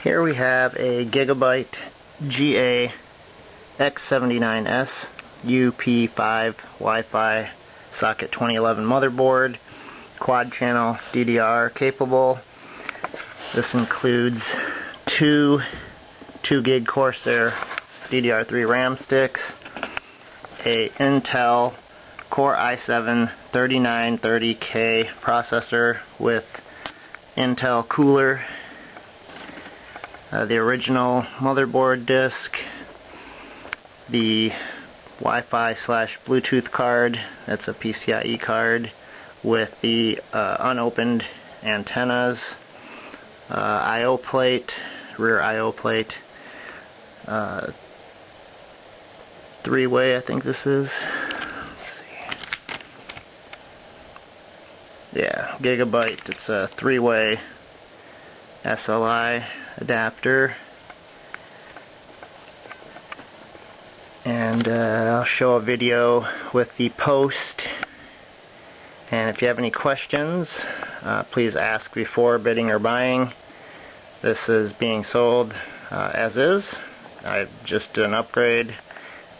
Here we have a Gigabyte GA X79S UP5 Wi-Fi socket 2011 motherboard, quad channel DDR capable. This includes two 2 gig Corsair DDR3 RAM sticks, a Intel Core i7-3930K processor with Intel cooler, the original motherboard disk, the Wi-Fi / Bluetooth card, that's a PCIe card with the unopened antennas, I/O plate, rear I/O plate, 3-way I think this is. Let's see. Yeah, Gigabyte, it's a 3-way SLI adapter. And I'll show a video with the post, and if you have any questions, please ask before bidding or buying. This is being sold as is. I just did an upgrade,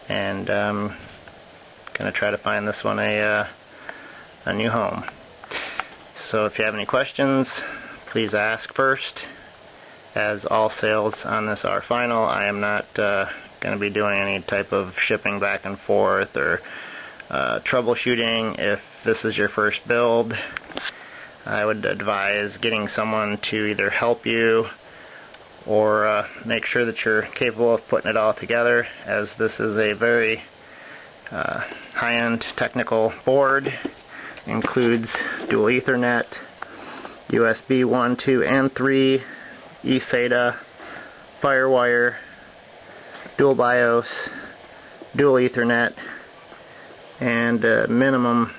and I'm going to try to find this one a new home. So if you have any questions, please ask first, as all sales on this are final. I am not going to be doing any type of shipping back and forth or troubleshooting. If this is your first build, I would advise getting someone to either help you or make sure that you're capable of putting it all together, as this is a very high-end technical board. Includes dual Ethernet, USB 1, 2, and 3, eSATA, Firewire, dual BIOS, dual Ethernet, and minimum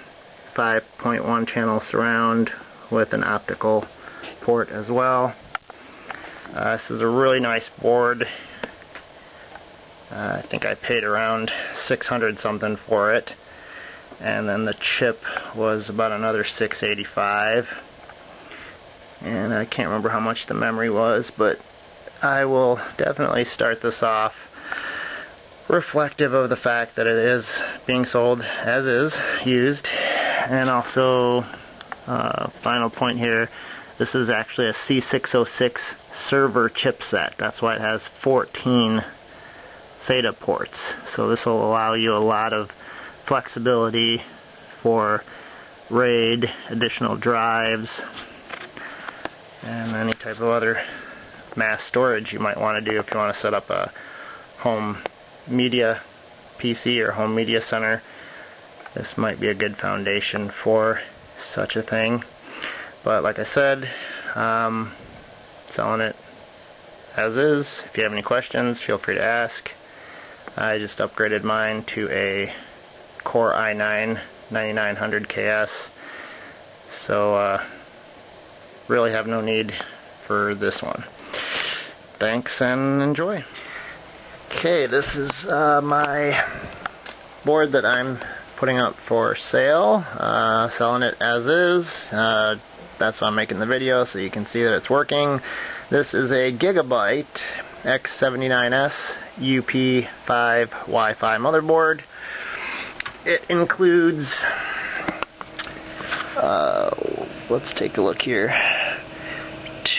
5.1 channel surround with an optical port as well. This is a really nice board. I think I paid around 600 something for it, and then the chip was about another $685, and I can't remember how much the memory was, but I will definitely start this off reflective of the fact that it is being sold as is, used. And also, final point here, this is actually a C606 server chipset. That's why it has 14 SATA ports. So this will allow you a lot of flexibility for RAID, additional drives, and any type of other mass storage you might want to do if you want to set up a home media PC or home media center. This might be a good foundation for such a thing. But like I said, selling it as is. If you have any questions, feel free to ask. I just upgraded mine to a Core i9-9900KS, so really have no need for this one. Thanks and enjoy. Okay, this is my board that I'm putting up for sale, selling it as is. That's why I'm making the video, so you can see that it's working. This is a Gigabyte X79S UP5 Wi-Fi motherboard. It includes, let's take a look here,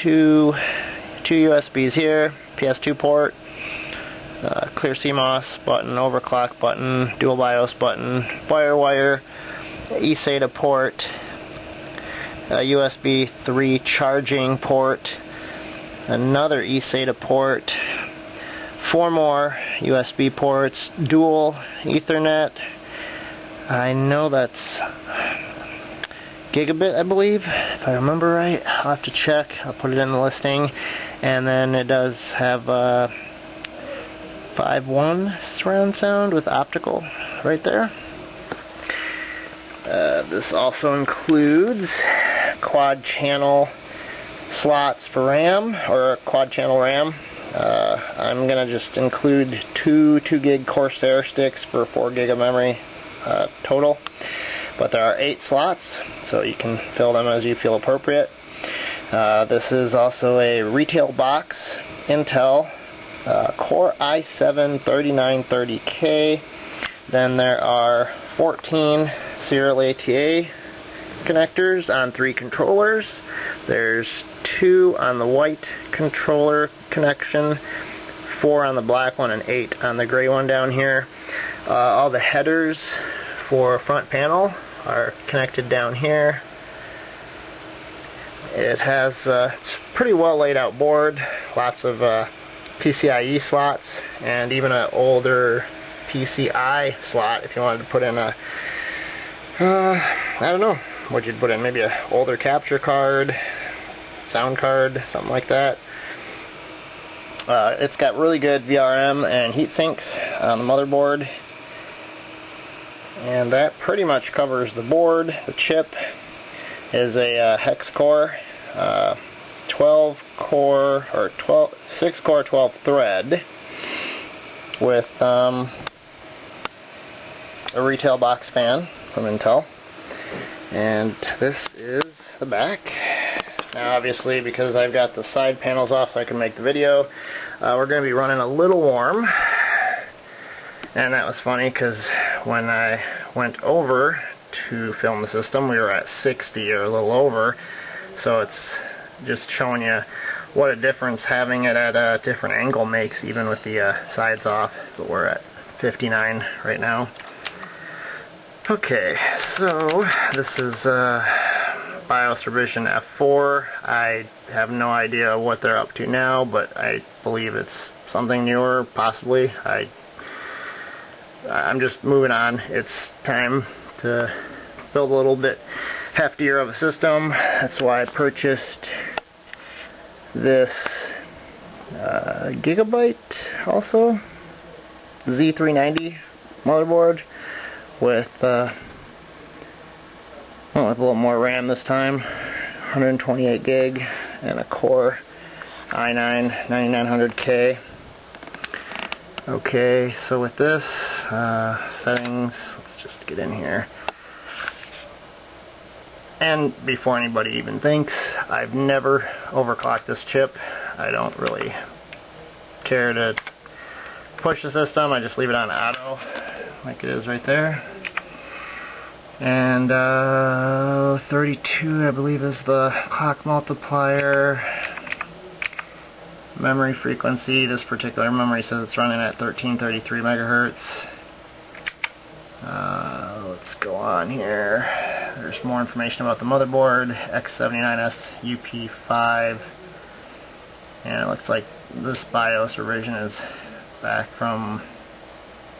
two USBs here, PS2 port, clear CMOS button, overclock button, dual BIOS button, Firewire, eSATA port, USB 3 charging port, another eSATA port, 4 more USB ports, dual Ethernet. I know that's Gigabit, I believe, if I remember right. I'll have to check. I'll put it in the listing. And then it does have 5.1 surround sound with optical right there. This also includes quad channel slots for RAM, or quad channel RAM. I'm going to just include two 2 gig Corsair sticks for 4 gig of memory total. But there are 8 slots, so you can fill them as you feel appropriate. This is also a retail box, Intel Core i7-3930K. Then there are 14 serial ATA connectors on 3 controllers. There's 2 on the white controller connection, 4 on the black one, and 8 on the gray one down here. All the headers for front panel are connected down here. It has it's pretty well laid out board, lots of PCIe slots, and even an older PCI slot if you wanted to put in a I don't know what you'd put in, maybe an older capture card, sound card, something like that. It's got really good VRM and heat sinks on the motherboard, and that pretty much covers the board. The chip is a Hex-Core 12-core or 6-core 12-thread with a retail box fan from Intel. And this is the back. Now obviously, because I've got the side panels off so I can make the video, we're going to be running a little warm. And that was funny because when I went over to film the system, we were at 60 or a little over. So it's just showing you what a difference having it at a different angle makes, even with the sides off. But we're at 59 right now. Okay, so this is BIOS revision F4. I have no idea what they're up to now, but I believe it's something newer, possibly. I'm just moving on. It's time to build a little bit heftier of a system. That's why I purchased this Gigabyte also Z390 motherboard with a little more RAM this time, 128 gig, and a Core i9 9900K. Okay, so with this, settings, let's just get in here. And before anybody even thinks, I've never overclocked this chip. I don't really care to push the system. I just leave it on auto, like it is right there. And 32, I believe, is the clock multiplier. Memory frequency, this particular memory says it's running at 1333 megahertz. Let's go on here. There's more information about the motherboard, X79S UP5, and it looks like this BIOS revision is back from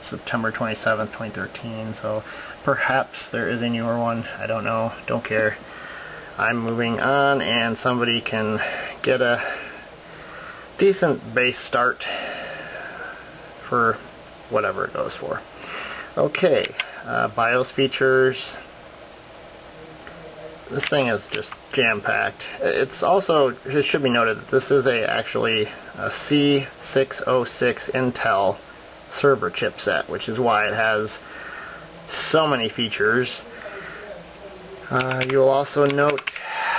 September 27th, 2013, so perhaps there is a newer one. I don't know, don't care. I'm moving on, and somebody can get a decent base start for whatever it goes for. Okay, BIOS features. This thing is just jam-packed. It's also, it should be noted that this is actually a C606 Intel server chipset, which is why it has so many features. You'll also note,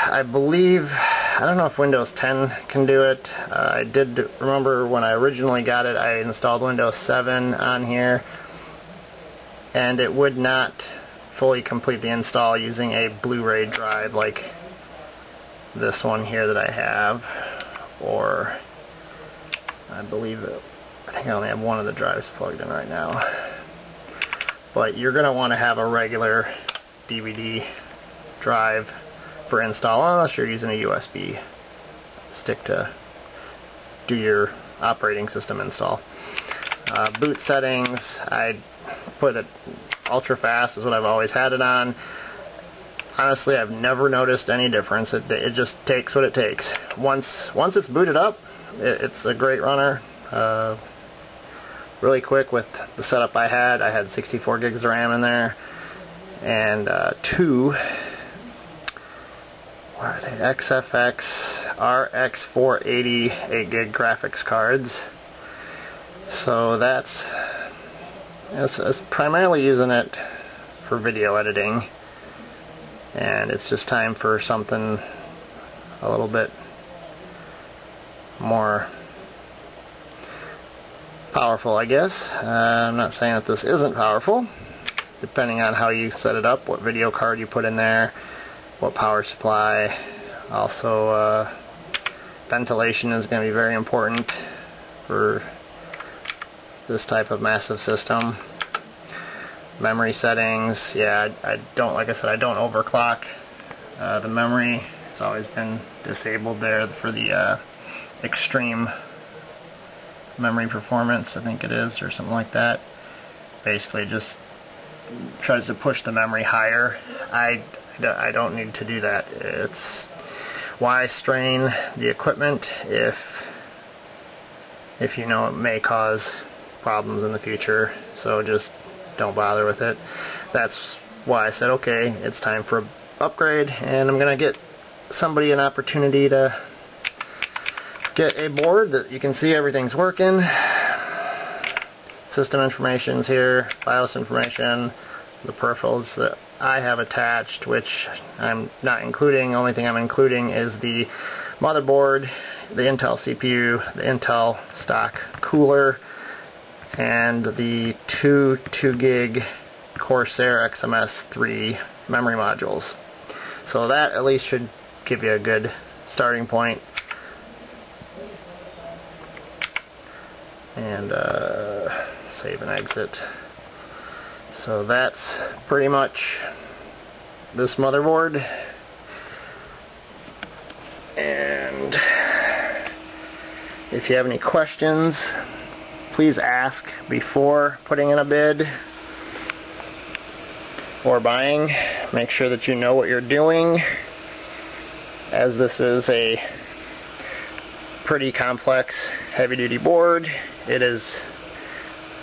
I believe, I don't know if Windows 10 can do it. I did remember when I originally got it, I installed Windows 7 on here, and it would not fully complete the install using a Blu-ray drive like this one here that I have, or I believe I think I only have one of the drives plugged in right now. But you're going to want to have a regular DVD drive for install, unless you're using a USB stick to do your operating system install. Boot settings, I put it ultra fast, is what I've always had it on. Honestly, I've never noticed any difference. It just takes what it takes. Once it's booted up, it's a great runner. Really quick with the setup I had 64 gigs of RAM in there, and two XFX RX 480 8 gig graphics cards. So it's primarily using it for video editing, and it's just time for something a little bit more powerful, I guess. I'm not saying that this isn't powerful, depending on how you set it up, what video card you put in there, what power supply. Also, ventilation is going to be very important for this type of massive system. Memory settings, yeah, I don't, like I said, I don't overclock the memory. It's always been disabled there for the extreme memory performance, I think it is, or something like that. Basically just tries to push the memory higher. I don't need to do that. It's why strain the equipment if you know it may cause problems in the future, so just don't bother with it. That's why I said, okay, it's time for an upgrade, and I'm going to get somebody an opportunity to get a board that you can see everything's working. System information's here, BIOS information, the peripherals that I have attached, which I'm not including. The only thing I'm including is the motherboard, the Intel CPU, the Intel stock cooler, and the two 2 GB Corsair XMS3 memory modules. So that at least should give you a good starting point. And save and exit. So that's pretty much this motherboard. And if you have any questions, please ask before putting in a bid or buying. Make sure that you know what you're doing, as this is a pretty complex heavy-duty board. It is,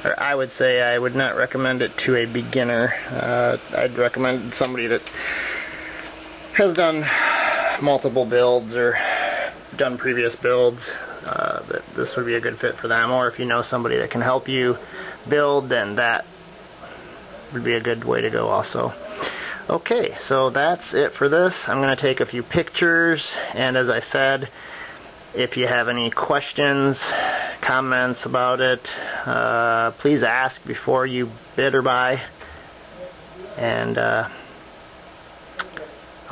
or I would say I would not recommend it to a beginner. I'd recommend somebody that has done multiple builds or done previous builds. That this would be a good fit for them, or if you know somebody that can help you build, then that would be a good way to go also. Okay, so that's it for this. I'm going to take a few pictures, and as I said, if you have any questions, comments about it, please ask before you bid or buy, and I'll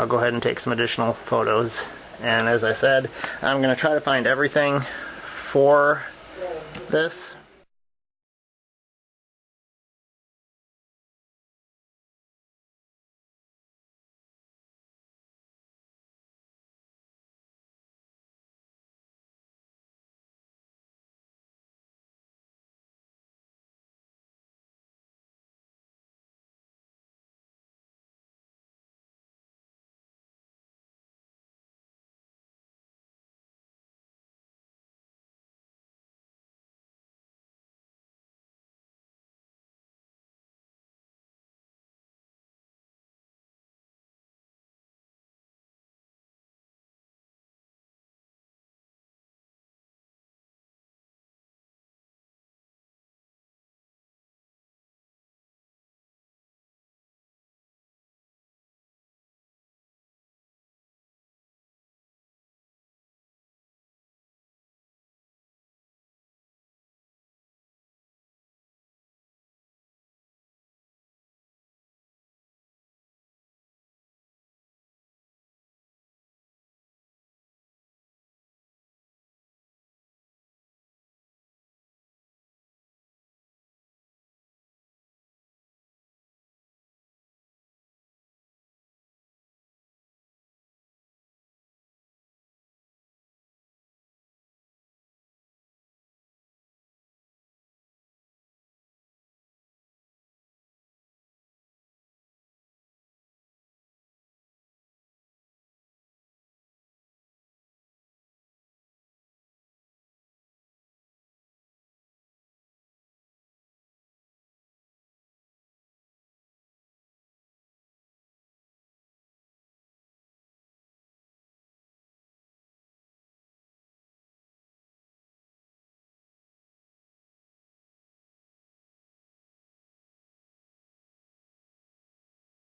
go ahead and take some additional photos. And as I said, I'm going to try to find everything for this.